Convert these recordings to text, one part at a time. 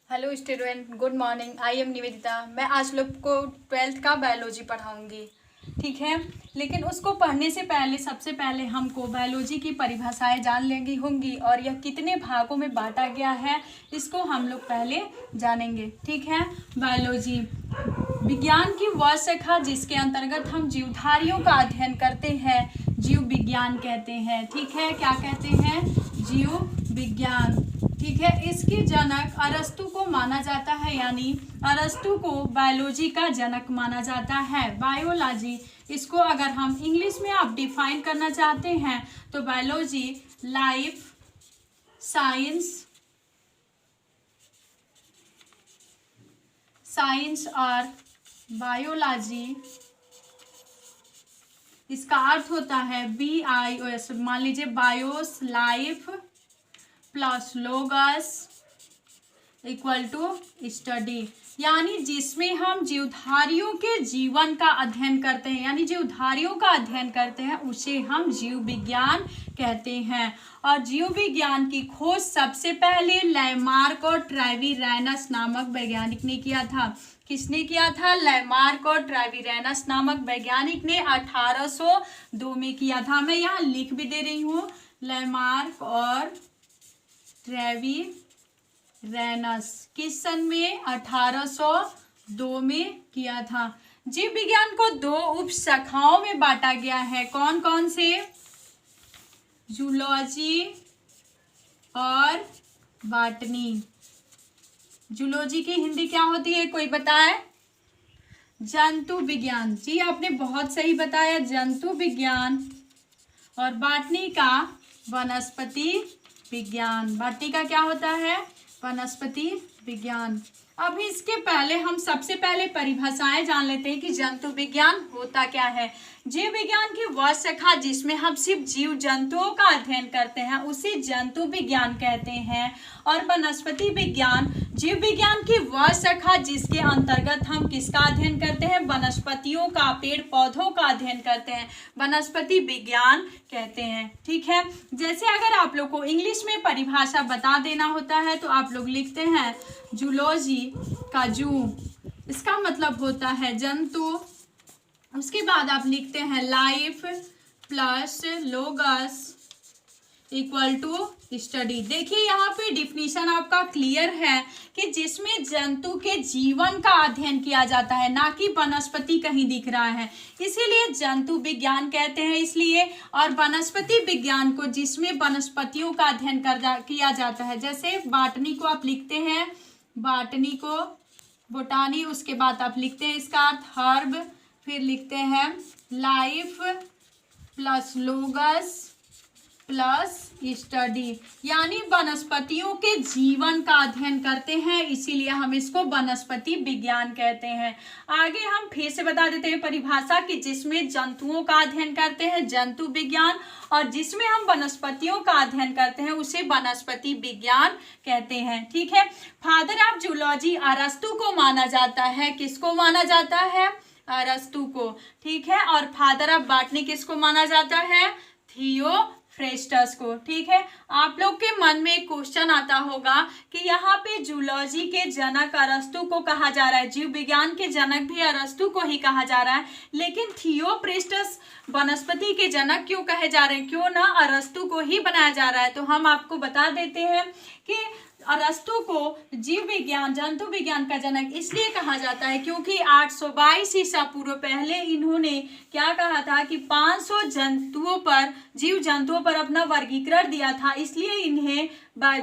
Hello student, good morning. I am Nivedita. मैं आज लोग को 12th का बायोलॉजी पढ़ाऊंगी, ठीक है। लेकिन उसको पढ़ने से पहले सबसे पहले हमको बायोलॉजी की परिभाषाएं जान लेंगी होंगी और यह कितने भागों में बांटा गया है इसको हम लोग पहले जानेंगे, ठीक है। बायोलॉजी विज्ञान की वह शाखा जिसके अंतर्गत हम जीवधारियों का अध्ययन करते हैं, जीव विज्ञान कहते हैं, ठीक है। क्या कहते हैं? जीव विज्ञान, ठीक है। इसके जनक अरस्तु को माना जाता है, यानी अरस्तु को बायोलॉजी का जनक माना जाता है। बायोलॉजी, इसको अगर हम इंग्लिश में आप डिफाइन करना चाहते हैं तो बायोलॉजी लाइफ साइंस और बायोलॉजी, इसका अर्थ होता है BIOS। मान लीजिए bios life plus logos equal to study, यानी जिसमें हम जीवधारियों के जीवन का अध्ययन करते हैं, यानी जीवधारियों का अध्ययन करते हैं उसे हम जीव विज्ञान कहते हैं। और जीव विज्ञान की खोज सबसे पहले लैमार्क और ट्रेविरैनस नामक वैज्ञानिक ने किया था। किसने किया था? लैमार्क और ट्रेविरैनस नामक वैज्ञानिक ने 1802 में किया था। मैं यहाँ लिख भी दे रही हूँ, लैमार्क और ट्रेविरैनस किस सन में? 1802 में किया था। जीव विज्ञान को दो उप शाखाओं में बांटा गया है। कौन कौन से? जूलॉजी और बॉटनी। जूलॉजी की हिंदी क्या होती है, कोई बताए? जंतु विज्ञान। जी आपने बहुत सही बताया, जंतु विज्ञान। और बॉटनी का वनस्पति विज्ञान। बॉटनी का क्या होता है? वनस्पति विज्ञान। अब इसके पहले हम सबसे पहले परिभाषाएं जान लेते हैं कि जंतु विज्ञान होता क्या है। जीव विज्ञान की वह शाखा जिसमें हम सिर्फ जीव जंतुओं का अध्ययन करते हैं उसे जंतु विज्ञान कहते हैं। और वनस्पति विज्ञान जीव विज्ञान की वह शाखा जिसके अंतर्गत हम किसका अध्ययन करते हैं? वनस्पतियों का, पेड़ पौधों का अध्ययन करते हैं, वनस्पति विज्ञान कहते हैं, ठीक है। जैसे अगर आप लोग को इंग्लिश में परिभाषा बता देना होता है तो आप लोग लिखते हैं जूलॉजी का जू, इसका मतलब होता है जंतु। उसके बाद आप लिखते हैं life plus logos equal to study. देखिए यहाँ पे डिफिनीशन आपका क्लियर है कि जिसमें जंतु के जीवन का अध्ययन किया जाता है, ना कि वनस्पति कहीं दिख रहा है, इसीलिए जंतु विज्ञान कहते हैं। इसलिए और वनस्पति विज्ञान को जिसमें वनस्पतियों का अध्ययन किया जाता है, जैसे बॉटनी को आप लिखते हैं, बॉटनी को बोटानी, उसके बाद आप लिखते हैं इसका अर्थ हर्ब, फिर लिखते हैं लाइफ प्लस लोगस प्लस स्टडी, यानी वनस्पतियों के जीवन का अध्ययन करते हैं, इसीलिए हम इसको वनस्पति विज्ञान कहते हैं। आगे हम फिर से बता देते हैं परिभाषा कि जिसमें जंतुओं का अध्ययन करते हैं जंतु विज्ञान, और जिसमें हम वनस्पतियों का अध्ययन करते हैं उसे वनस्पति विज्ञान कहते हैं, ठीक है। फादर ऑफ जूलॉजी अरस्तु को माना जाता है। किसको माना जाता है? अरस्तु को, ठीक है। और फादर ऑफ बॉटनी किसको माना जाता है? थियोफ्रेस्टस को, ठीक है। आप लोग के मन में एक क्वेश्चन आता होगा कि यहाँ पे जूलॉजी के जनक अरस्तु को कहा जा रहा है, जीव विज्ञान के जनक भी अरस्तु को ही कहा जा रहा है, लेकिन थियोफ्रेस्टस वनस्पति के जनक क्यों कहे जा रहे हैं? क्यों ना अरस्तु को ही बनाया जा रहा है? तो हम आपको बता देते हैं कि अरस्तु को जीव विज्ञान, जंतु विज्ञान का जनक इसलिए कहा जाता है क्योंकि 822 ईसा पूर्व पहले इन्होंने क्या कहा था कि 500 जंतुओं पर, जीव जंतुओं पर अपना वर्गीकरण दिया था, इसलिए इन्हें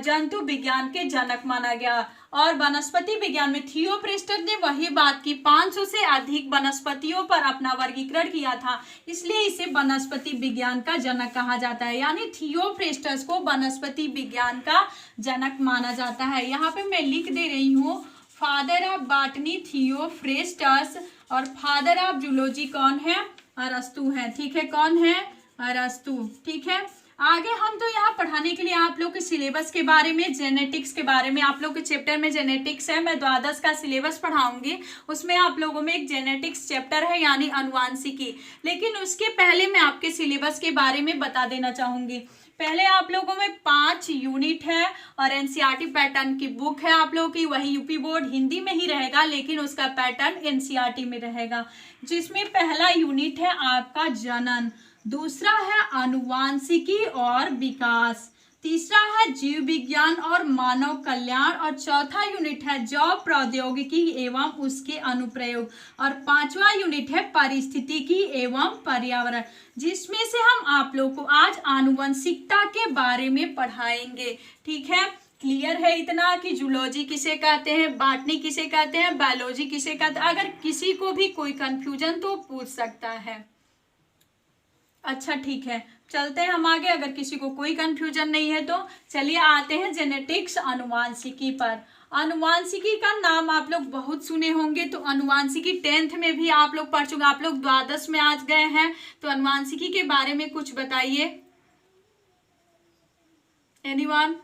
जंतु विज्ञान के जनक माना गया। और वनस्पति विज्ञान में थियोफ्रेस्टस ने वही बात की, 500 से अधिक वनस्पतियों पर अपना वर्गीकरण किया था, इसलिए इसे वनस्पति विज्ञान का जनक कहा जाता है, यानी थियोफ्रेस्टस को वनस्पति विज्ञान का जनक माना जाता है। यहाँ पे मैं लिख दे रही हूँ फादर ऑफ बॉटनी थियोफ्रेस्टस, और फादर ऑफ जूलॉजी कौन है? अरस्तु है, ठीक है। कौन है? अरस्तु, ठीक है। आगे हम तो यहाँ पढ़ाने के लिए आप लोग के सिलेबस के बारे में, जेनेटिक्स के बारे में, आप लोग के चैप्टर में जेनेटिक्स है, मैं द्वादश का सिलेबस पढ़ाऊंगी, उसमें आप लोगों में एक जेनेटिक्स चैप्टर है यानी अनुवांशिकी। लेकिन उसके पहले मैं आपके सिलेबस के बारे में बता देना चाहूंगी पहले आप लोगों में 5 यूनिट है और एनसीईआरटी पैटर्न की बुक है आप लोगों की, वही यूपी बोर्ड हिंदी में ही रहेगा लेकिन उसका पैटर्न एनसीईआरटी में रहेगा, जिसमें पहला यूनिट है आपका जनन, दूसरा है आनुवांशिकी और विकास, तीसरा है जीव विज्ञान और मानव कल्याण, और चौथा यूनिट है जैव प्रौद्योगिकी एवं उसके अनुप्रयोग, और पांचवा यूनिट है पारिस्थितिकी एवं पर्यावरण, जिसमें से हम आप लोग को आज आनुवंशिकता के बारे में पढ़ाएंगे। ठीक है, क्लियर है इतना कि जूलॉजी किसे कहते हैं, बॉटनी किसे कहते हैं, बायोलॉजी किसे कहते हैं। अगर किसी को भी कोई कंफ्यूजन तो पूछ सकता है। अच्छा ठीक है, चलते हैं हम आगे। अगर किसी को कोई कंफ्यूजन नहीं है तो चलिए आते हैं जेनेटिक्स आनुवांशिकी पर। आनुवांशिकी का नाम आप लोग बहुत सुने होंगे, तो आनुवांशिकी 10th में भी आप लोग पढ़ चुके, आप लोग द्वादश में आज गए हैं, तो आनुवांशिकी के बारे में कुछ बताइए। एनीवन?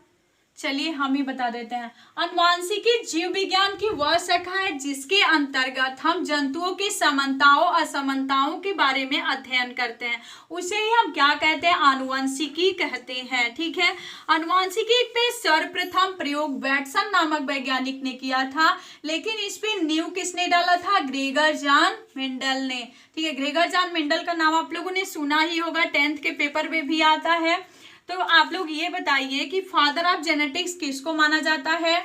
चलिए हम ही बता देते हैं। आनुवांशिकी जीव विज्ञान की वह शाखा है जिसके अंतर्गत हम जंतुओं की समानताओं असमानताओं के बारे में अध्ययन करते हैं, उसे ही हम क्या कहते हैं, आनुवंशिकी कहते हैं। ठीक है, आनुवंशिकी पे सर्वप्रथम प्रयोग वैटसन नामक वैज्ञानिक ने किया था, लेकिन इस पे नींव किसने डाला था, ग्रेगर जॉन मेंडल ने। ठीक है, ग्रेगर जॉन मेंडल का नाम आप लोगों ने सुना ही होगा, 10th के पेपर में भी आता है। तो आप लोग ये बताइए कि फादर ऑफ जेनेटिक्स किसको माना जाता है,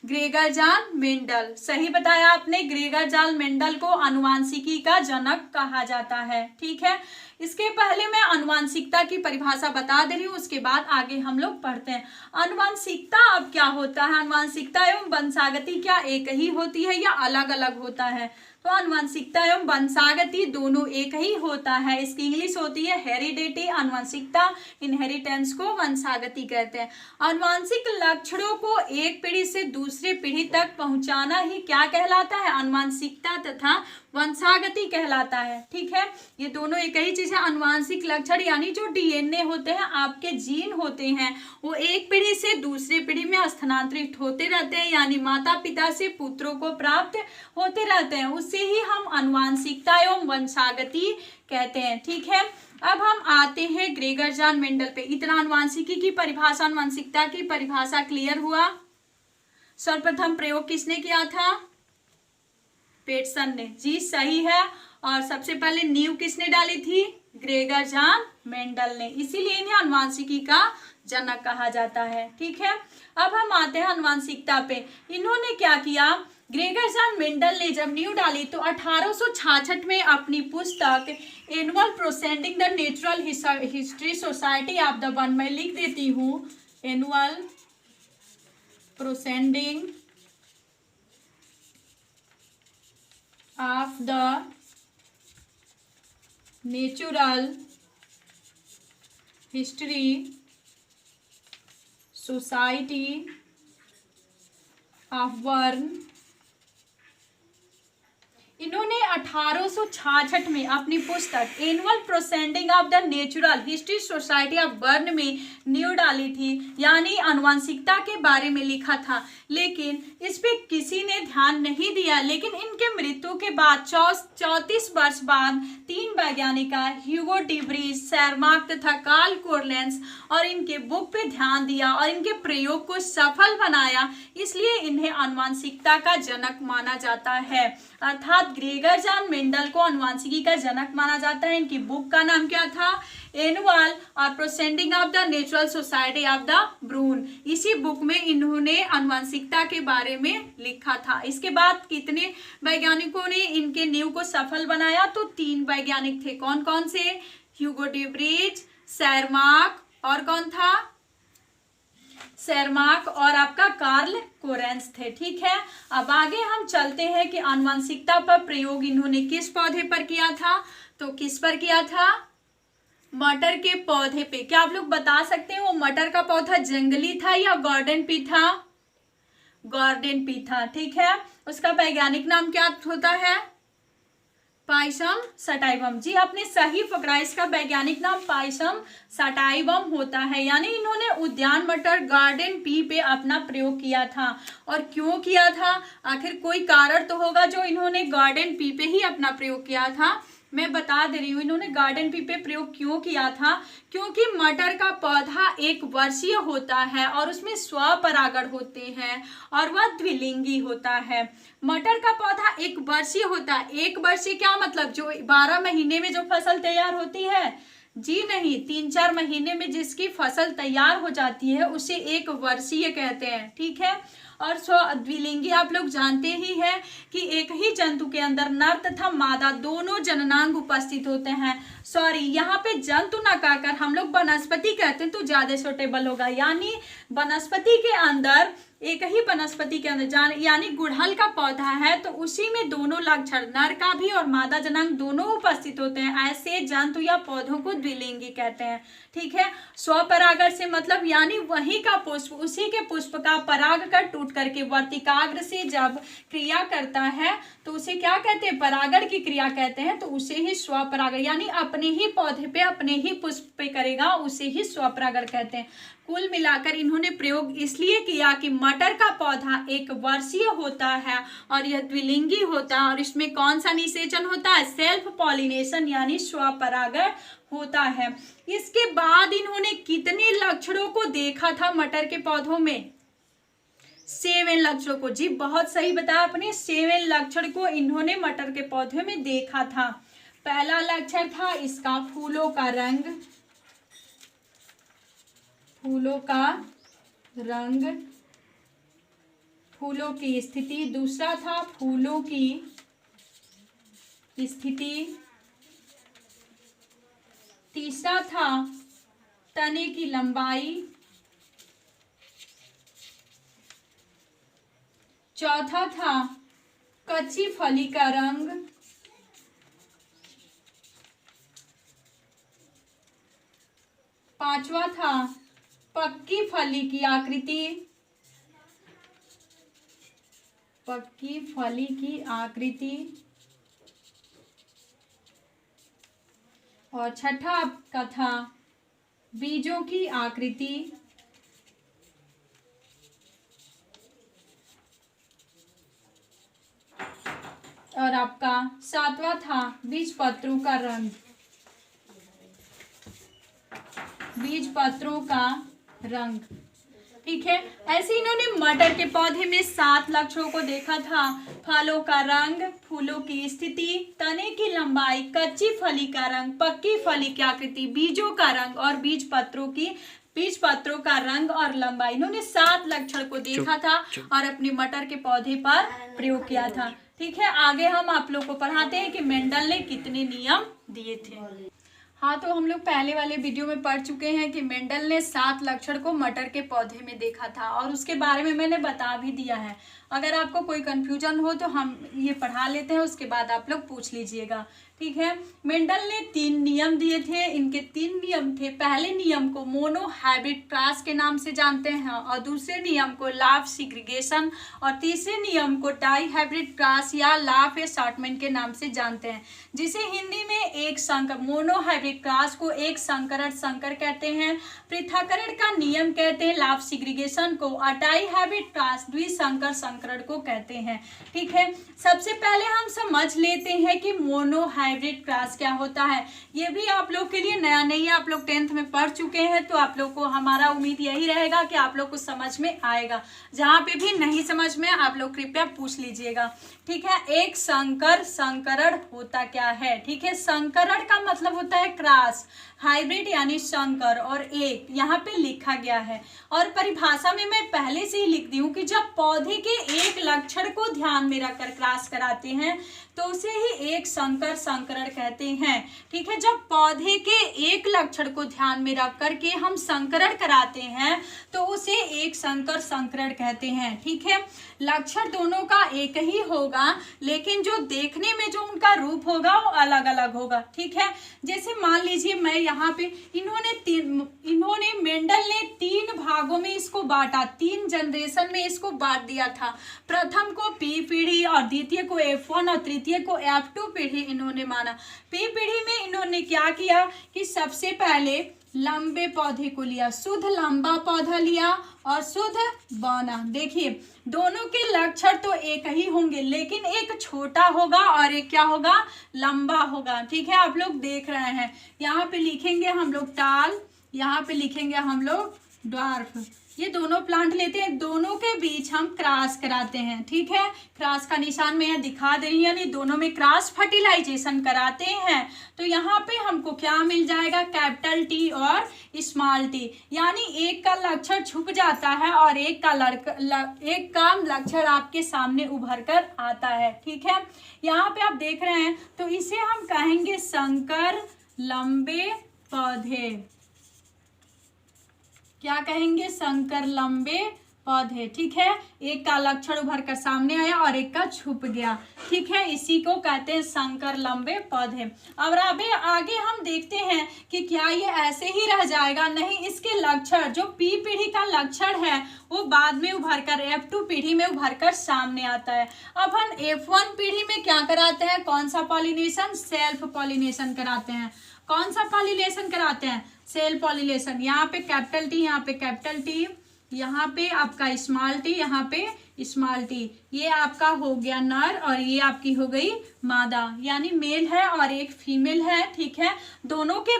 ग्रेगर जॉन मेंडल। सही बताया आपने, ग्रेगर जॉन मेंडल को आनुवांशिकी का जनक कहा जाता है। ठीक है, इसके पहले मैं आनुवांशिकता की परिभाषा बता दे रही हूँ, उसके बाद आगे हम लोग पढ़ते हैं। आनुवांशिकता अब क्या होता है, आनुवांशिकता एवं वंशागति क्या एक ही होती है या अलग अलग होता है, तो आनुवांशिकता एवं वंशागति दोनों एक ही होता है। इसकी इंग्लिश होती है हेरिडिटी, आनुवांशिकता इनहेरिटेंस को वंशागति कहते हैं। आनुवांशिक लक्षणों को एक पीढ़ी से दूसरे पीढ़ी तक पहुंचाना ही क्या कहलाता है, आनुवांशिकता तथा वंशागति कहलाता है। ठीक है, ये दोनों एक ही चीज है। आनुवांशिक लक्षण यानी जो डीएनए होते हैं, आपके जीन होते हैं, वो एक पीढ़ी से दूसरी पीढ़ी में स्थानांतरित होते रहते हैं, यानी माता पिता से पुत्रों को प्राप्त होते रहते हैं, उससे ही हम आनुवांशिकता एवं वंशागति कहते हैं। ठीक है, अब हम आते हैं ग्रेगर जॉन मेंडल पे। इतना आनुवांशिकी की परिभाषा, आनुवांशिकता की परिभाषा क्लियर हुआ। सर्वप्रथम प्रयोग किसने किया था, पेटसन ने, जी सही है। और सबसे पहले नींव किसने डाली थी, ग्रेगर जॉन मेंडल ने, इसीलिए इन्हें आनुवांशिकी का जनक कहा जाता है। ठीक है, अब हम आते हैं आनुवांशिकता पे। इन्होंने क्या किया, ग्रेगर जॉन मेंडल ने जब नींव डाली तो 1866 में अपनी पुस्तक annual proceeding the natural history society of the world, मैं लिख देती हूँ, एनुअल प्रोसेडिंग of the natural history society of Bern, इन्होंने 1866 में अपनी पुस्तक annual proceeding of the natural history society of Brunn में नींव डाली थी, यानी आनुवांशिकता के बारे में लिखा था, लेकिन इस पे किसी ने ध्यान नहीं दिया। लेकिन इनके मृत्यु के बाद 34 वर्ष बाद 3 वैज्ञानिक ह्यूगो डी व्रीज, शेरमार्क तथा कार्ल कोरलेंस और इनके बुक पे ध्यान दिया और इनके प्रयोग को सफल बनाया, इसलिए इन्हें आनुवांशिकता का जनक माना जाता है। अर्थात ग्रेगर जॉन मेंडल को आनुवांशिकी का जनक माना जाता है। इनकी बुक का नाम क्या था, एनुअल और proceeding of the natural society of the Brunn. इसी बुक में इन्होंने आनुवांशिकता के बारे में लिखा था। इसके बाद कितने वैज्ञानिकों ने इनके नींव को सफल बनाया, तो 3 वैज्ञानिक थे। कौन कौन से, ह्यूगो डी व्रीज, शेरमार्क और कौन था, शेरमार्क और आपका कार्ल कोरेंस थे। ठीक है, अब आगे हम चलते हैं कि आनुवांशिकता पर प्रयोग इन्होंने किस पौधे पर किया था, तो किस पर किया था, मटर के पौधे पे। क्या आप लोग बता सकते हैं वो मटर का पौधा जंगली था या गार्डन पी था, गार्डन पी था। ठीक है, उसका वैज्ञानिक नाम क्या होता है, पाइसम सटाइवम। जी आपने सही पकड़ा, इसका वैज्ञानिक नाम पाइसम सटाइवम होता है। यानी इन्होंने उद्यान मटर गार्डन पी पे अपना प्रयोग किया था। और क्यों किया था, आखिर कोई कारण तो होगा जो इन्होंने गार्डन पी पे ही अपना प्रयोग किया था। मैं बता दे रही हूँ इन्होंने गार्डन पी पे प्रयोग क्यों किया था, क्योंकि मटर का पौधा एक वर्षीय होता है और उसमें स्वपरागण होते हैं और वह द्विलिंगी होता है। मटर का पौधा एक वर्षीय होता है। एक वर्षीय क्या मतलब, जो 12 महीने में जो फसल तैयार होती है, जी नहीं, 3-4 महीने में जिसकी फसल तैयार हो जाती है उसे एक वर्षीय कहते हैं। ठीक है। और द्विलिंगी आप लोग जानते ही हैं कि एक ही जंतु के अंदर नर तथा मादा दोनों जननांग उपस्थित होते हैं। सॉरी, यहाँ पे जंतु ना कहकर हम लोग वनस्पति कहते हैं तो ज्यादा सूटेबल होगा। यानी वनस्पति के अंदर, एक ही वनस्पति के अंदर यानी गुड़हल का पौधा है तो उसी में दोनों लक्षण, नर का भी और मादा जनांग दोनों उपस्थित होते हैं। ऐसे जंतु या पौधों को द्विलिंगी कहते हैं। ठीक है। स्वपरागण से मतलब यानी वही का पुष्प, उसी के पुष्प का पराग कर टूट करके वर्तिकाग्र से जब क्रिया करता है तो उसे क्या कहते हैं, परागण की क्रिया कहते हैं। तो उसे ही स्वपरागण, यानी अपने ही पौधे पे अपने ही पुष्प पे करेगा, उसे ही स्वपरागण कहते हैं। कुल मिलाकर इन्होंने प्रयोग इसलिए किया कि मटर का पौधा एक वर्षीय होता है और यह द्विलिंगी होता है और इसमें कौन सा निषेचन होता है, सेल्फ पॉलिनेशन यानी स्वपरागण होता है। इसके बाद इन्होंने कितने लक्षणों को देखा था मटर के पौधों में, 7 लक्षणों को। जी बहुत सही बताया आपने, 7 लक्षण को इन्होंने मटर के पौधे में देखा था। पहला लक्षण था इसका फूलों का रंग, फूलों का रंग, फूलों की स्थिति। दूसरा था फूलों की स्थिति। तीसरा था तने की लंबाई। चौथा था कच्ची फली का रंग। पांचवा था पक्की फली की आकृति, पक्की फली की आकृति। और छठा आपका था बीजों की आकृति। और आपका 7वां था बीज पत्रों का रंग, बीज पत्रों का रंग। ठीक है। ऐसे इन्होंने मटर के पौधे में 7 लक्षणों को देखा था। फलों का रंग, फूलों की स्थिति, तने की लंबाई, कच्ची फली का रंग, पक्की फली की आकृति, बीजों का रंग और बीज पत्रों का रंग और लंबाई। इन्होंने 7 लक्षण को देखा था और अपने मटर के पौधे पर प्रयोग किया था। ठीक है। आगे हम आप लोग को पढ़ाते हैं कि मेंडल ने कितने नियम दिए थे। हाँ, तो हम लोग पहले वाले वीडियो में पढ़ चुके हैं कि मेंडल ने 7 लक्षण को मटर के पौधे में देखा था और उसके बारे में मैंने बता भी दिया है। अगर आपको कोई कंफ्यूजन हो तो हम ये पढ़ा लेते हैं, उसके बाद आप लोग पूछ लीजिएगा। ठीक है। मेंडल ने 3 नियम दिए थे। इनके 3 नियम थे। पहले नियम को मोनो हाइब्रिड क्रॉस के नाम से जानते हैं और दूसरे नियम को लाफ सिग्रीगेशन और तीसरे नियम को डाई हाइब्रिड क्रॉस या लाफ असॉर्टमेंट के नाम से जानते हैं, जिसे हिंदी में एक संकर, मोनो हाइब्रिड क्रॉस को एक संकरण संकर कहते हैं, पृथक्करण का नियम कहते हैं लाफ सिग्रीगेशन को, और डाई हाइब्रिड क्रॉस द्विसंकर संकरण को कहते हैं। ठीक है। सबसे पहले हम समझ लेते हैं कि मोनो हाइब्रिड क्रॉस क्या होता है। ये भी आप लोग के लिए नया नहीं है, आप लोग 10th में पढ़ चुके हैं, तो आप लोग को हमारा उम्मीद यही रहेगा कि आप लोग को समझ में आएगा। जहाँ पे भी नहीं समझ में आप लोग कृपया पूछ लीजिएगा। ठीक है। एक संकर संकरण होता क्या है। ठीक है। संकरण का मतलब होता है क्रॉस, हाइब्रिड यानी संकर, और एक यहाँ पे लिखा गया है और परिभाषा में मैं पहले से ही लिख दी हूँ कि जब पौधे के एक लक्षण को ध्यान में रखकर क्रॉस कराते हैं तो उसे ही एक संकर संकरण कहते हैं। ठीक है। जब पौधे के एक लक्षण को ध्यान में रख करके हम संकरण कराते हैं तो उसे एक संकर संकरण कहते हैं। ठीक है। लक्षण दोनों का एक ही होगा लेकिन जो देखने में जो उनका रूप होगा वो अलग अलग होगा। ठीक है। जैसे मान लीजिए मैं यहाँ पे इन्होंने मेंडल ने 3 भागों में इसको बांटा, 3 जनरेशन में इसको बांट दिया था। प्रथम को पी पीढ़ी और द्वितीय को F1 और तृतीय को F2 पीढ़ी इन्होंने माना। पी पीढ़ी में इन्होंने क्या किया कि सबसे पहले लंबे पौधे को लिया, शुद्ध लंबा पौधा लिया और शुद्ध बौना। देखिए दोनों के लक्षण तो एक ही होंगे, लेकिन एक छोटा होगा और एक क्या होगा, लंबा होगा। ठीक है, आप लोग देख रहे हैं, यहाँ पे लिखेंगे हम लोग टाल, यहाँ पे लिखेंगे हम लोग ड्वार्फ। ये दोनों प्लांट लेते हैं, दोनों के बीच हम क्रॉस कराते हैं। ठीक है, क्रॉस का निशान मैं यहाँ दिखा दे रही हूँ, यानी दोनों में क्रॉस फर्टिलाइजेशन कराते हैं। तो यहाँ पे हमको क्या मिल जाएगा, कैपिटल टी और स्मॉल टी, यानी एक का लक्षण छुप जाता है और एक का लक्षण आपके सामने उभर कर आता है। ठीक है, यहाँ पे आप देख रहे हैं, तो इसे हम कहेंगे संकर लंबे पौधे। क्या कहेंगे, संकर लंबे पौधे। ठीक है, एक का लक्षण उभर कर सामने आया और एक का छुप गया। ठीक है, इसी को कहते हैं संकर लंबे पौधे। अब आगे हम देखते हैं कि क्या ये ऐसे ही रह जाएगा, नहीं, इसके लक्षण जो पी पीढ़ी का लक्षण है वो बाद में उभर कर F2 पीढ़ी में उभर कर सामने आता है। अब हम F1 पीढ़ी में क्या कराते हैं, कौन सा पॉलिनेशन, सेल्फ पॉलिनेशन कराते हैं। कौन सा पॉलिनेशन कराते हैं, सेल्फ पॉलिनेशन। यहाँ पे कैपिटल टी, यहाँ पे कैपिटल टी, यहाँ पे आपका स्मॉल टी, यहाँ पे स्मॉल टी। ये आपका हो गया नर और ये आपकी हो गई मादा, यानी मेल है और एक फीमेल है। ठीक है, दोनों के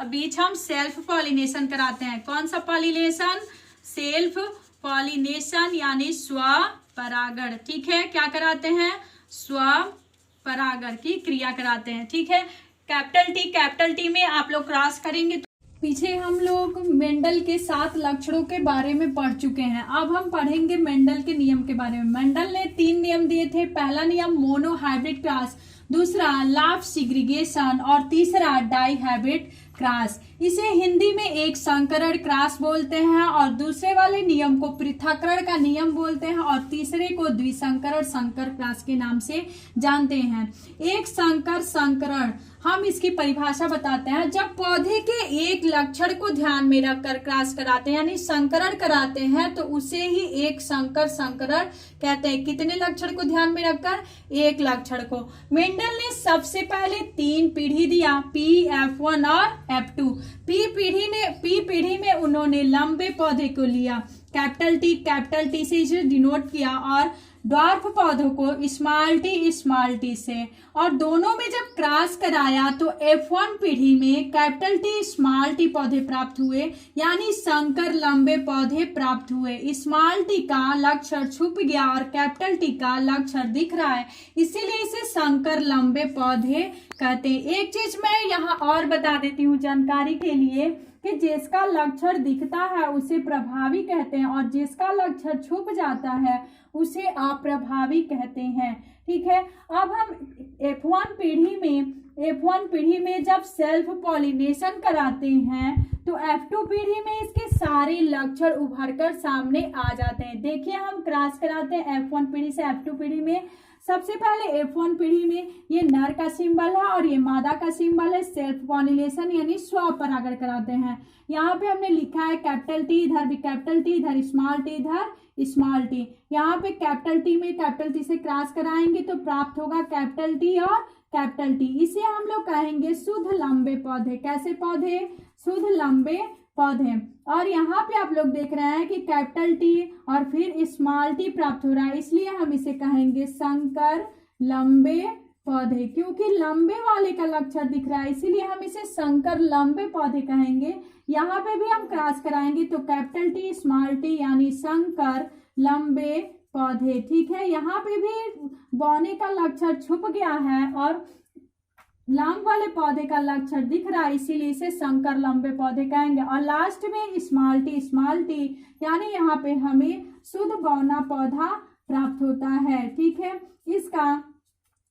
बीच हम सेल्फ पॉलिनेशन कराते हैं। कौन सा पॉलिनेशन, सेल्फ पॉलिनेशन, यानी स्वपरागण। ठीक है, क्या कराते हैं, स्वपरागण की क्रिया कराते हैं। ठीक है, कैपिटल टी में आप लोग क्रॉस करेंगे। पीछे हम लोग मेंडल के 7 लक्षणों के बारे में पढ़ चुके हैं, अब हम पढ़ेंगे मेंडल के नियम के बारे में। मेंडल ने 3 नियम दिए थे। पहला नियम मोनो हाइब्रिड क्रॉस, दूसरा लाफ सिग्रीगेशन और तीसरा डाई हाइब्रिड क्रॉस। इसे हिंदी में एक संकरण क्रॉस बोलते हैं और दूसरे वाले नियम को पृथक्करण का नियम बोलते हैं और तीसरे को द्विसंकरण संकर क्रॉस के नाम से जानते हैं। एक संकर संकरण, हम इसकी परिभाषा बताते हैं, जब पौधे के एक लक्षण को ध्यान में रखकर क्रॉस कराते हैं यानी संकरण कराते हैं तो उसे ही एक संकर संकरण कहते हैं। कितने लक्षण को ध्यान में रखकर, एक लक्षण को। मेंडल ने सबसे पहले 3 पीढ़ी दिया, P, F1 और F2। पी पीढ़ी में उन्होंने लंबे पौधे को लिया, कैपिटल टी से इसे डिनोट किया, और ड्वार्फ पौधों को स्मॉल टी से, और दोनों में जब क्रॉस कराया तो F1 पीढ़ी में कैपिटल टी स्मॉल टी पौधे प्राप्त हुए, यानी संकर लंबे पौधे प्राप्त हुए। स्मॉल टी का लक्षण छुप गया और कैपिटल टी का लक्षण दिख रहा है, इसीलिए इसे संकर लंबे पौधे कहते हैं। एक चीज मैं यहाँ और बता देती हूँ जानकारी के लिए कि जिसका लक्षण दिखता है उसे प्रभावी कहते हैं और जिसका लक्षण छुप जाता है उसे अप्रभावी कहते हैं। ठीक है, अब हम F1 पीढ़ी में जब सेल्फ पॉलिनेशन कराते हैं तो F2 पीढ़ी में इसके सारे लक्षण उभरकर सामने आ जाते हैं। देखिए हम क्रॉस कराते हैं F1 पीढ़ी से F2 पीढ़ी में। सबसे पहले F1 पीढ़ी में ये नर का सिंबल है और ये मादा का सिंबल है, सेल्फ पॉलिनेशन यानी स्वपरागण कराते हैं। यहाँ पे हमने लिखा है कैपिटल टी, इधर भी कैपिटल टी, इधर स्मॉल टी, इधर स्मॉल टी। यहाँ पे कैपिटल टी में कैपिटल टी से क्रॉस कराएंगे तो प्राप्त होगा कैपिटल टी और कैपिटल टी। इसे हम लोग कहेंगे शुद्ध लंबे पौधे। कैसे पौधे, शुद्ध लंबे पौधे। और यहाँ पे आप लोग देख रहे हैं कि कैपिटल टी और फिर स्मॉल टी प्राप्त हो रहा है, इसलिए हम इसे कहेंगे संकर लंबे पौधे। क्योंकि लंबे वाले का लक्षण दिख रहा है इसीलिए हम इसे संकर लंबे पौधे कहेंगे। यहाँ पे भी हम क्रॉस कराएंगे तो कैपिटल टी स्मॉल टी यानी संकर लंबे पौधे। ठीक है, यहाँ पे भी बौने का लक्षण छुप गया है और लांग वाले पौधे का लक्षण दिख रहा है, इसीलिए इसे संकर लंबे पौधे कहेंगे। और लास्ट में स्मॉल टी यानी यहाँ पे हमें शुद्ध बौना पौधा प्राप्त होता है। ठीक है, इसका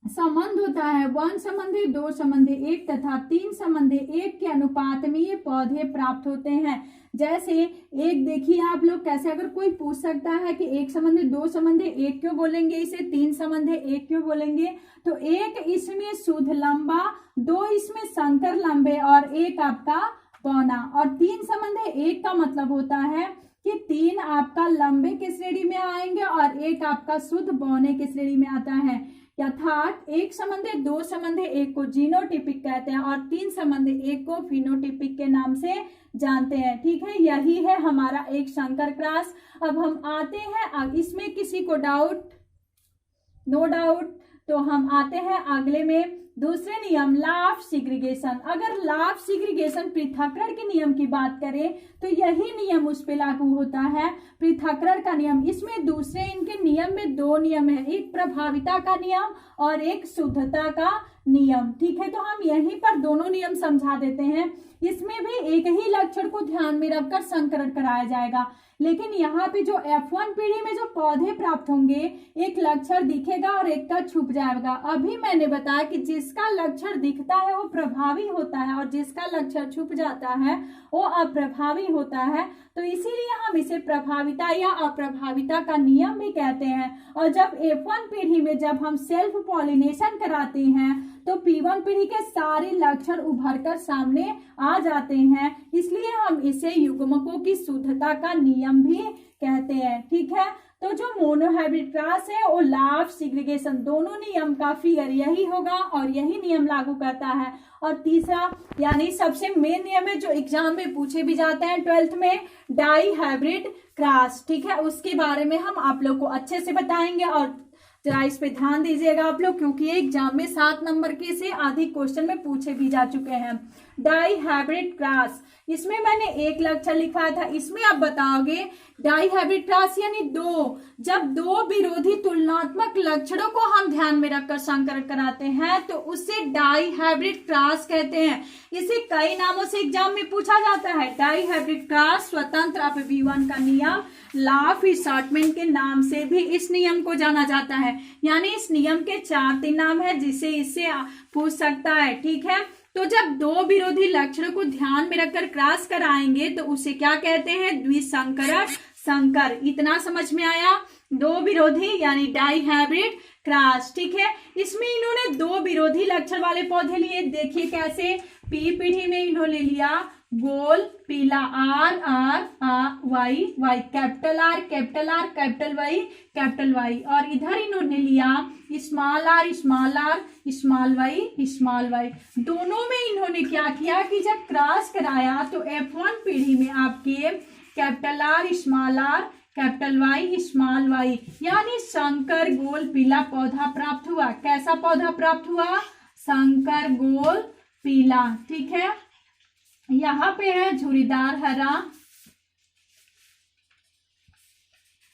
संबंध होता है 1 संबंधी 2 संबंधी 1 तथा 3 संबंधी 1 के अनुपात में ये पौधे प्राप्त होते हैं। जैसे एक देखिए आप लोग कैसे, अगर कोई पूछ सकता है कि 1 संबंधी 2 संबंधी 1 क्यों बोलेंगे, इसे 3 संबंधी 1 क्यों बोलेंगे, तो 1 इसमें शुद्ध लंबा, 2 इसमें संकर लंबे और 1 आपका बौना। और 3 संबंधी 1 का मतलब होता है कि 3 आपका लंबे की श्रेणी में आएंगे और 1 आपका शुद्ध बौने की श्रेणी में आता है। अर्थात 1 संबंधी 2 संबंधी 1 को जीनोटिपिक कहते हैं और 3 संबंधी 1 को फिनोटिपिक के नाम से जानते हैं। ठीक है, यही है हमारा एक संकर क्रॉस। अब हम आते हैं, अब इसमें किसी को डाउट? No doubt. तो हम आते हैं अगले में, दूसरे नियम लॉ ऑफ सिग्रीगेशन। अगर लॉ ऑफ सिग्रीगेशन पृथक्करण के नियम की बात करें तो यही नियम उस पर लागू होता है, पृथक्करण का नियम। इसमें दूसरे इनके नियम में 2 नियम है, एक प्रभाविता का नियम और एक शुद्धता का नियम। ठीक है, तो हम यहीं पर दोनों नियम समझा देते हैं। इसमें भी एक ही लक्षण को ध्यान में रखकर संकरण कराया जाएगा, लेकिन यहाँ पे जो F1 पीढ़ी में जो पौधे प्राप्त होंगे, एक लक्षण दिखेगा और एक का छुप जाएगा। अभी मैंने बताया कि जिसका लक्षण दिखता है वो प्रभावी होता है और जिसका लक्षण छुप जाता है वो अप्रभावी होता है। तो इसीलिए हम इसे प्रभाविता या अप्रभाविता का नियम भी कहते हैं। और जब F1 पीढ़ी में जब हम सेल्फ पॉलिनेशन कराते हैं तो P1 पीढ़ी के सारे लक्षण उभर कर सामने आ जाते हैं, इसलिए हम इसे युग्मकों की शुद्धता का नियम भी कहते हैं। ठीक है, तो जो मोनोहाइब्रिड क्रॉस है वो लॉ ऑफ सिग्रीगेशन दोनों नियम का फिगर यही होगा और यही नियम लागू करता है। और तीसरा यानी सबसे मेन नियम है जो एग्जाम में पूछे भी जाते हैं 12th में, डाई हाइब्रिड क्रॉस। ठीक है, उसके बारे में हम आप लोग को अच्छे से बताएंगे और जरा इस पे ध्यान दीजिएगा आप लोग, क्योंकि एग्जाम में 7 नंबर के से अधिक क्वेश्चन में पूछे भी जा चुके हैं। डाई हाइब्रिड क्रॉस, इसमें मैंने एक लक्षण लिखा था, इसमें आप बताओगे डाई हाइब्रिड क्रॉस यानी 2, जब 2 विरोधी तुलनात्मक लक्षणों को हम ध्यान में रखकर संकरण कराते हैं तो उसे डाई हाइब्रिड क्रॉस कहते हैं। इसे कई नामों से एग्जाम में पूछा जाता है। डाई हाइब्रिड क्रॉस, स्वतंत्र अपव्यवन का नियम, लॉ ऑफ असॉर्टमेंट के नाम से भी इस नियम को जाना जाता है। यानी इस नियम के 4 नाम है जिसे इससे पूछ सकता है। ठीक है, तो जब 2 विरोधी लक्षणों को ध्यान में रखकर क्रॉस कराएंगे तो उसे क्या कहते हैं? द्विसंकरण संकर। इतना समझ में आया? 2 विरोधी यानी डाई हाइब्रिड क्रॉस। ठीक है, इसमें इन्होंने 2 विरोधी लक्षण वाले पौधे लिए। देखिए कैसे, पी पीढ़ी में इन्होंने लिया गोल पीला, R R Y Y, capital R capital Y, और इधर इन्होंने लिया स्मॉल आर स्मॉल वाई। दोनों में इन्होंने क्या किया कि जब क्रॉस कराया तो F1 पीढ़ी में आपके capital R capital Y small Y यानी संकर गोल पीला पौधा प्राप्त हुआ। कैसा पौधा प्राप्त हुआ? संकर गोल पीला। ठीक है, यहाँ पे है झुर्रीदार हरा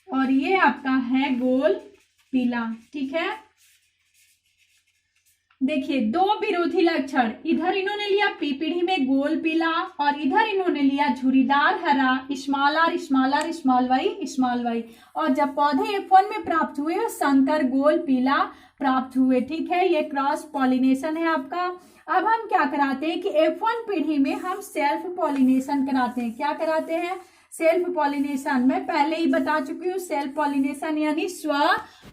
और ये आपका है गोल पीला। ठीक है, देखिए 2 विरोधी लक्षण, इधर इन्होंने लिया पी पीढ़ी में गोल पीला और इधर इन्होंने लिया झुर्रीदार हरा, स्मॉल आर स्मॉल वाई, और जब पौधे F1 में प्राप्त हुए संकर गोल पीला प्राप्त हुए। ठीक है, ये क्रॉस पॉलिनेशन है आपका। अब हम क्या कराते हैं कि F1 पीढ़ी में हम सेल्फ पॉलिनेशन कराते हैं। क्या कराते हैं? Self pollination. मैं पहले ही बता चुकी हूँ, सेल्फ पॉलिनेशन यानी स्व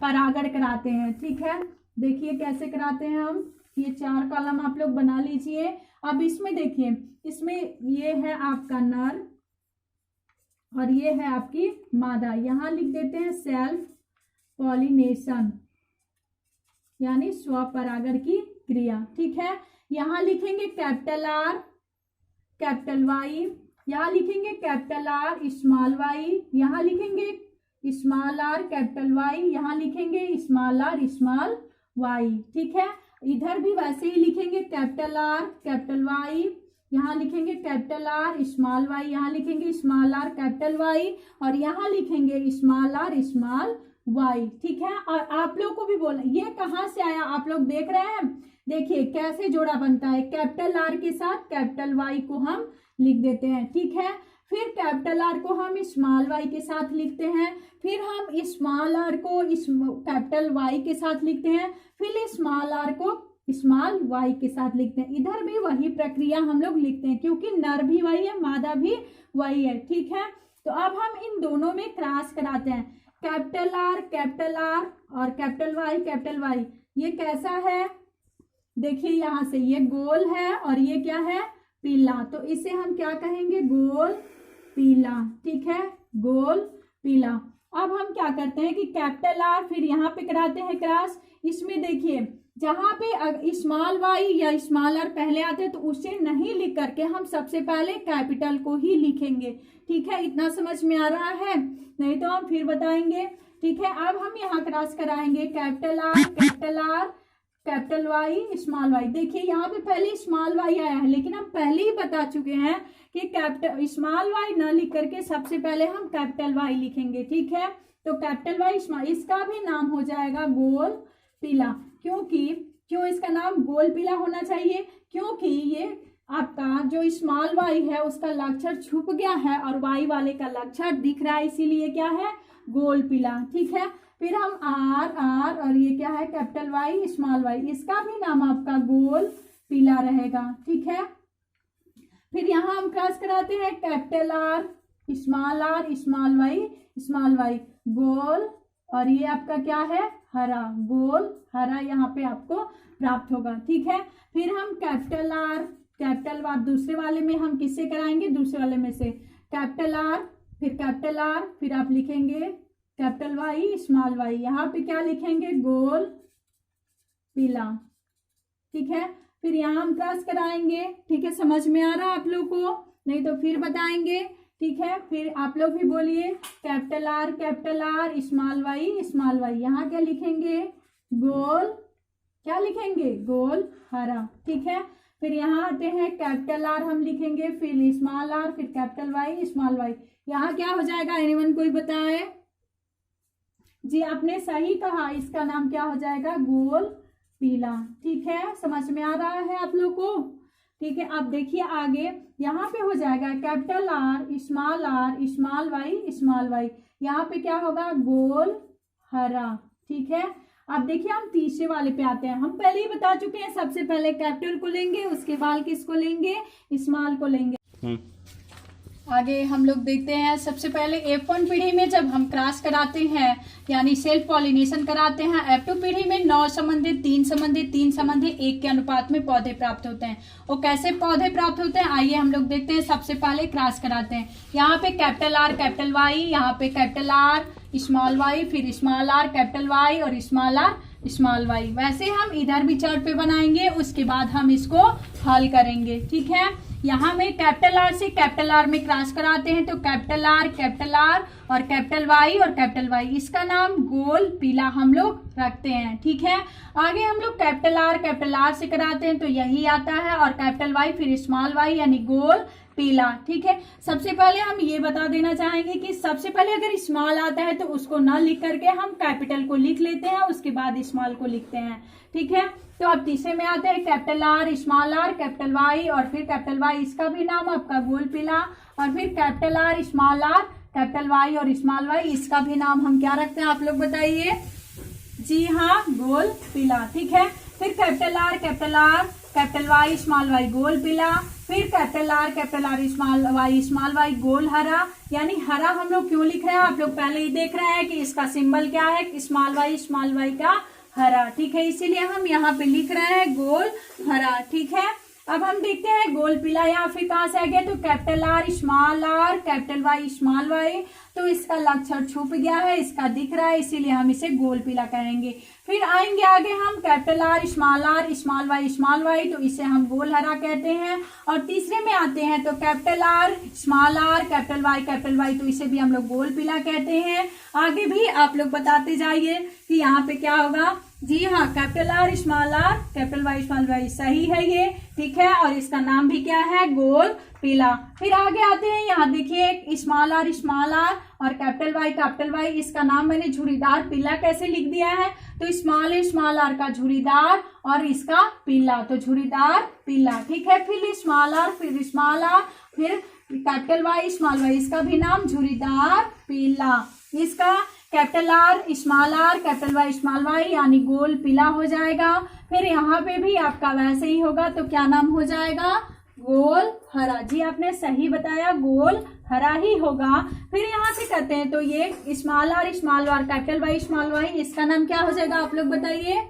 परागण कराते हैं। ठीक है, देखिए कैसे कराते हैं हम। ये 4 कॉलम आप लोग बना लीजिए। अब इसमें देखिए, इसमें ये है आपका नर और ये है आपकी मादा। यहाँ लिख देते हैं सेल्फ पॉलिनेशन यानी स्वपरागण की क्रिया। ठीक है, यहाँ लिखेंगे कैपिटल आर कैपिटल वाई, यहाँ लिखेंगे कैपिटल आर स्मॉल वाई, यहाँ लिखेंगे स्मॉल आर कैपिटल वाई, यहाँ लिखेंगे स्मॉल आर स्मॉल वाई। ठीक है, इधर भी वैसे ही लिखेंगे कैपिटल आर कैपिटल वाई, यहाँ लिखेंगे कैपिटल आर स्मॉल वाई, यहाँ लिखेंगे स्मॉल आर कैपिटल वाई और यहाँ लिखेंगे स्मॉल आर स्मॉल वाई। ठीक है, और आप लोग को भी बोला ये कहाँ से आया, आप लोग देख रहे हैं। देखिए कैसे जोड़ा बनता है, कैपिटल आर के साथ कैपिटल वाई को हम लिख देते हैं। ठीक है, फिर कैपिटल आर को हम स्मॉल वाई के साथ लिखते हैं, फिर हम स्मॉल आर को कैपिटल वाई के साथ लिखते हैं, फिर स्मॉल आर को स्मॉल वाई के साथ लिखते हैं। इधर भी वही प्रक्रिया हम लोग लिखते हैं क्योंकि नर भी वही है, मादा भी वही है। ठीक है, तो अब हम इन दोनों में क्रॉस कराते हैं, कैपिटल आर और कैपिटल वाई। ये कैसा है? देखिए यहाँ से ये गोल है और ये क्या है? पीला। तो इसे हम क्या कहेंगे? गोल पीला। ठीक है, गोल पीला। अब हम क्या करते हैं कि कैपिटल आर फिर यहाँ पे कराते हैं क्रॉस। इसमें देखिए जहाँ पे स्मॉल वाई या स्मॉल आर पहले आते हैं तो उसे नहीं लिख करके हम सबसे पहले कैपिटल को ही लिखेंगे। ठीक है, इतना समझ में आ रहा है? नहीं तो हम फिर बताएंगे। ठीक है, अब हम यहाँ क्रॉस कराएंगे capital R capital Y small Y. देखिए यहाँ पे पहले स्मॉल वाई आया है, लेकिन हम पहले ही बता चुके हैं कि कैपिटल स्मॉल वाई न लिख करके सबसे पहले हम कैपिटल वाई लिखेंगे। ठीक है, तो कैपिटल वाई स्मॉल, इसका भी नाम हो जाएगा गोल पीला। क्यों इसका नाम गोल पीला होना चाहिए? क्योंकि ये आपका जो स्मॉल वाई है उसका लक्षण छुप गया है और वाई वाले का लक्षण दिख रहा है, इसीलिए क्या है? गोल पीला। ठीक है, फिर हम आर और ये क्या है? कैपिटल वाई स्मॉल वाई, इसका भी नाम आपका गोल पीला रहेगा। ठीक है, फिर यहाँ हम क्रॉस कराते हैं कैपिटल आर स्मॉल वाई गोल, और ये आपका क्या है? हरा, गोल हरा यहाँ पे आपको प्राप्त होगा। ठीक है, फिर हम कैपिटल आर दूसरे वाले में हम किससे कराएंगे? दूसरे वाले में से कैपिटल आर फिर आप लिखेंगे कैपिटल वाई स्मॉल वाई, यहाँ पे क्या लिखेंगे? गोल पीला। ठीक है, फिर यहाँ हम क्रॉस कराएंगे। ठीक है, समझ में आ रहा है आप लोग को? नहीं तो फिर बताएंगे। ठीक है, फिर आप लोग भी बोलिए कैपिटल आर स्मॉल वाई, यहाँ क्या लिखेंगे? गोल, क्या लिखेंगे? गोल हरा। ठीक है, फिर यहाँ आते हैं कैपिटल आर हम लिखेंगे, फिर स्मॉल आर, फिर कैपिटल वाई स्मॉल वाई, यहाँ क्या हो जाएगा? एनीवन कोई बताए? जी आपने सही कहा, इसका नाम क्या हो जाएगा? गोल पीला। ठीक है, समझ में आ रहा है आप लोग को? ठीक है, अब देखिए आगे यहाँ पे हो जाएगा कैपिटल आर स्मॉल वाई, यहाँ पे क्या होगा? गोल हरा। ठीक है, अब देखिए हम तीसरे वाले पे आते हैं। हम पहले ही बता चुके हैं, सबसे पहले कैपिटल को लेंगे, उसके बाद किसको लेंगे? स्मॉल को लेंगे। आगे हम लोग देखते हैं, सबसे पहले F1 पीढ़ी में जब हम क्रॉस कराते हैं यानी सेल्फ पॉलिनेशन कराते हैं, F2 पीढ़ी में 9 संबंधित 3 संबंधित 1 के अनुपात में पौधे प्राप्त होते हैं। वो कैसे पौधे प्राप्त होते हैं आइए हम लोग देखते हैं। सबसे पहले क्रॉस कराते हैं, यहाँ पे कैपिटल आर कैपिटल वाई, यहाँ पे कैपिटल आर स्मॉल वाई, फिर स्मॉल आर कैपिटल वाई और स्मॉल आर स्मॉल वाई। वैसे हम इधर भी चार्ट पे बनाएंगे, उसके बाद हम इसको हल करेंगे। ठीक है, यहाँ में कैपिटल आर से कैपिटल आर में क्रॉस कराते हैं तो कैपिटल आर और कैपिटल वाई, इसका नाम गोल पीला हम लोग रखते हैं। ठीक है, आगे हम लोग कैपिटल आर से कराते हैं तो यही आता है, और कैपिटल वाई फिर स्मॉल वाई यानी गोल पीला। ठीक है, सबसे पहले हम ये बता देना चाहेंगे कि सबसे पहले अगर स्मॉल आता है तो उसको ना लिख करके हम कैपिटल को लिख लेते हैं, उसके बाद स्मॉल को लिखते हैं। ठीक है, तो अब तीसरे में आते हैं कैपिटल आर कैपिटल वाई और फिर कैपिटल वाई, इसका भी नाम आपका गोल पीला, और फिर कैपिटल आर कैपिटल वाई और स्मॉल वाई, इसका भी नाम हम क्या रखते हैं आप लोग बताइए? जी हाँ, गोल पीला। ठीक है, फिर capital R capital Y small Y गोल पीला, फिर कैपिटल आर स्मॉल वाई गोल हरा। यानी हरा हम लोग क्यों लिख रहे हैं? आप लोग पहले ही देख रहे हैं कि इसका सिंबल क्या है? स्मॉल वाई का हरा। ठीक है, इसीलिए हम यहाँ पे लिख रहे हैं गोल हरा। ठीक है, अब हम देखते हैं गोल पीला यहाँ फिर कहाँ से आ गया? तो capital R capital Y small Y, तो इसका लक्षण छुप गया है, इसका दिख रहा है, इसीलिए हम इसे गोल पीला कहेंगे। फिर आएंगे आगे हम कैपिटल आर स्मॉल वाई, तो इसे हम गोल हरा कहते हैं। और तीसरे में आते हैं तो कैपिटल आर कैपिटल वाई, तो इसे भी हम लोग गोल पीला कहते हैं। आगे भी आप लोग बताते जाइए कि यहाँ पे क्या होगा। जी हाँ, capital R capital Y small Y सही है ये। ठीक है, और इसका नाम भी क्या है? गोल पीला। फिर आगे आते हैं, यहाँ देखिए स्मॉल आर और कैपिटल वाई, इसका नाम मैंने झुरीदार पीला कैसे लिख दिया है? तो स्मॉल आर का झुरीदार और इसका पीला, तो झुरीदार पीला। ठीक है, फिर स्मॉल आर फिर कैपिटल वाई स्मॉल वाई, इसका भी नाम झुरीदार पीला। इसका capital R capital Y small Y यानी गोल पीला हो जाएगा। फिर यहाँ पे भी आपका वैसे ही होगा, तो क्या नाम हो जाएगा? गोल हरा। जी आपने सही बताया, गोल हरा ही होगा। फिर यहाँ से करते हैं तो ये small R capital Y small Y, इसका नाम क्या हो जाएगा आप लोग बताइए?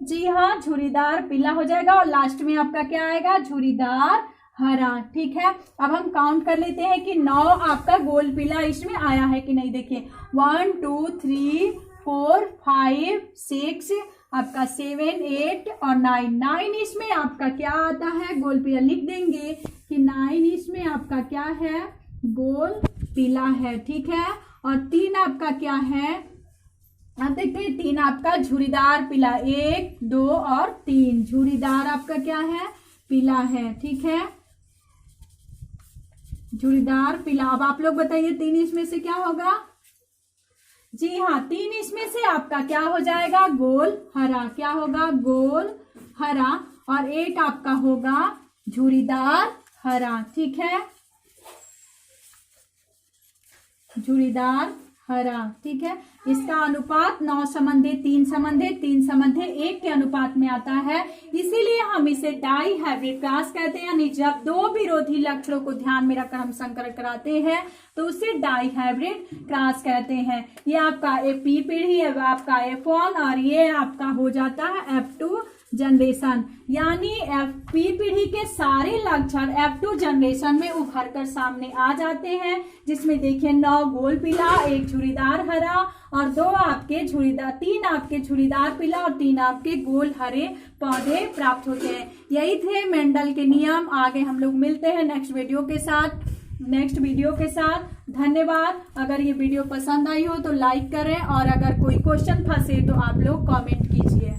जी हाँ, झुरीदार पीला हो जाएगा। और लास्ट में आपका क्या आएगा? झुरीदार हरा। ठीक है, अब हम काउंट कर लेते हैं कि 9 आपका गोल पीला इसमें आया है कि नहीं। देखिए 1 2 3 4 5 6 आपका 7 8 और 9 इसमें आपका क्या आता है, गोल पीला। लिख देंगे कि 9 इसमें आपका क्या है, गोल पीला है। ठीक है, और 3 आपका क्या है, आप देखते हैं 3 आपका झुरीदार पीला, 1 2 और 3 झुरीदार आपका क्या है, पीला है। ठीक है, झुरीदार पीला। अब आप लोग बताइए 3 इसमें से क्या होगा। जी हाँ, 3 इसमें से आपका क्या हो जाएगा, गोल हरा। क्या होगा, गोल हरा। और 1 आपका होगा झुरीदार हरा। ठीक है, झुरीदार हरा। ठीक है, इसका अनुपात 9 संबंधे 3 संबंधे 3 संबंधे 1 के अनुपात में आता है, इसीलिए हम इसे डाई हाइब्रिड क्रॉस कहते हैं। यानी जब 2 विरोधी लक्षणों को ध्यान में रखकर हम संकरण कराते हैं तो उसे डाई हाइब्रिड क्रॉस कहते हैं। ये आपका पी पीढ़ी है, आपका F1 और ये आपका हो जाता है F2 जनरेशन। यानी पी पीढ़ी के सारे लक्षण F2 जनरेशन में उभर कर सामने आ जाते हैं, जिसमें देखिए 9 गोल पीला, 1 झुरीदार हरा और 2 आपके झुरीदार, 3 आपके झुरीदार पीला और 3 आपके गोल हरे पौधे प्राप्त होते हैं। यही थे मेंडल के नियम। आगे हम लोग मिलते हैं नेक्स्ट वीडियो के साथ। धन्यवाद। अगर ये वीडियो पसंद आई हो तो लाइक करें और अगर कोई क्वेश्चन फंसे तो आप लोग कमेंट कीजिए।